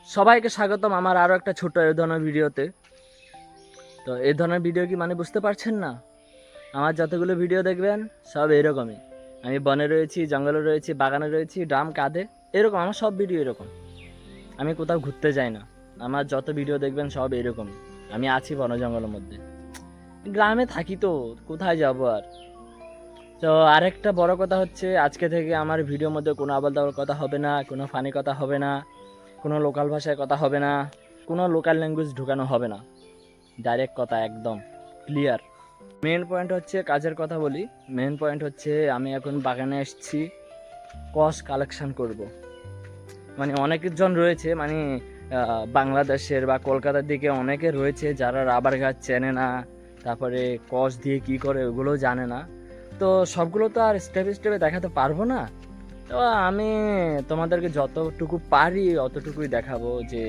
সবাইকে স্বাগতম আমার আরও একটা ছোট এই ধরনের ভিডিওতে। তো এই ধরনের ভিডিও কি মানে বুঝতে পারছেন না? আমার যতগুলো ভিডিও দেখবেন সব এরকমই। আমি বনে রয়েছি, জঙ্গলে রয়েছি, বাগানে রয়েছি, ড্রাম কাঁধে, এরকম আমার সব ভিডিও এরকম। আমি কোথাও ঘুরতে যাই না। আমার যত ভিডিও দেখবেন সব এরকমই। আমি আছি বন জঙ্গলের মধ্যে, গ্রামে থাকি তো কোথায় যাব আর। তো আরেকটা বড় কথা হচ্ছে, আজকে থেকে আমার ভিডিওর মধ্যে কোনো আবল তাবল কথা হবে না, কোনো ফানি কথা হবে না, কোনো লোকাল ভাষায় কথা হবে না, কোনো লোকাল ল্যাঙ্গুয়েজ ঢুকানো হবে না। ডাইরেক্ট কথা, একদম ক্লিয়ার। মেন পয়েন্ট হচ্ছে, কাজের কথা বলি। মেন পয়েন্ট হচ্ছে আমি এখন বাগানে এসেছি, কস কালেকশন করব। মানে অনেকজন রয়েছে, মানে বাংলাদেশের বা কলকাতার দিকে অনেকে রয়েছে যারা রাবার গাছ চেনে না, তারপরে কস দিয়ে কি করে ওগুলোও জানে না। তো সবগুলো তো আর স্টেপে স্টেপে দেখাতে পারবো না। তো আমি তোমাদেরকে যতটুকু পারি অতটুকুই দেখাবো, যে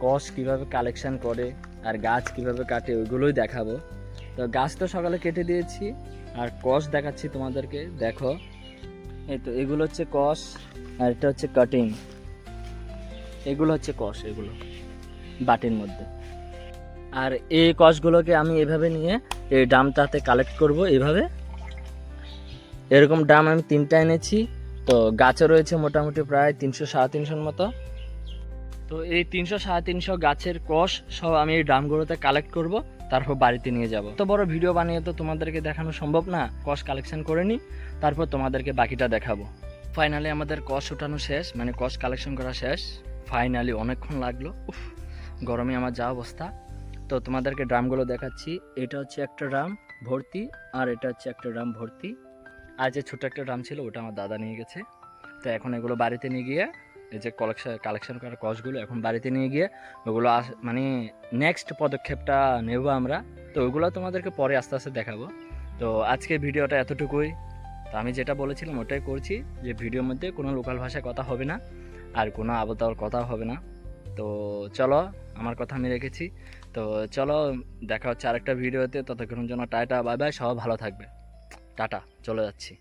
কস কিভাবে কালেকশন করে আর গাছ কিভাবে কাটে ওইগুলোই দেখাবো। তো গাছ তো সকালে কেটে দিয়েছি, আর কস দেখাচ্ছি তোমাদেরকে। দেখো, এই তো এগুলো হচ্ছে কস, আর এটা হচ্ছে কাটিং। এগুলো হচ্ছে কস, এগুলো বাটির মধ্যে। আর এই কসগুলোকে আমি এভাবে নিয়ে এই ড্রামটাতে কালেক্ট করব। এইভাবে এরকম ড্রাম আমি 3টা এনেছি। তো গাছও রয়েছে মোটামুটি প্রায় 300-350 মতো। তো এই 300-350 গাছের কষ সব আমি এই ড্রামগুলোতে কালেক্ট করব, তারপর বাড়িতে নিয়ে যাব। তো বড় ভিডিও বানিয়ে তো তোমাদেরকে দেখানো সম্ভব না। কষ কালেকশন করে নিই, তারপর তোমাদেরকে বাকিটা দেখাবো। ফাইনালি আমাদের কষ ওঠানো শেষ, মানে কষ কালেকশন করা শেষ। ফাইনালি অনেকক্ষণ লাগলো, উফ, গরমে আমার যা অবস্থা। তো তোমাদেরকে ড্রামগুলো দেখাচ্ছি। এটা হচ্ছে একটা ড্রাম ভর্তি, আর এটা হচ্ছে একটা ড্রাম ভর্তি। আর যে ছোট একটা ড্রাম ছিল ওটা আমার দাদা নিয়ে গেছে। তো এখন এগুলো বাড়িতে নিয়ে গিয়ে, এই যে কালেকশন করা কসগুলো এখন বাড়িতে নিয়ে গিয়ে ওগুলো মানে নেক্সট পদক্ষেপটা নেব আমরা। তো ওগুলো তোমাদেরকে পরে আস্তে আস্তে দেখাবো। তো আজকে ভিডিওটা এতটুকুই। তো আমি যেটা বলেছিলাম ওটাই করছি, যে ভিডিওর মধ্যে কোনো লোকাল ভাষায় কথা হবে না, আর কোনো আবল তাবল কথা হবে না। তো চলো, আমার কথা আমি রেখেছি। তো চলো, দেখা হচ্ছে আরেকটা ভিডিওতে। ততক্ষণের জন্য টাটা, বাই বাই, সবাই ভালো থাকবে। টাটা, চলে যাচ্ছি।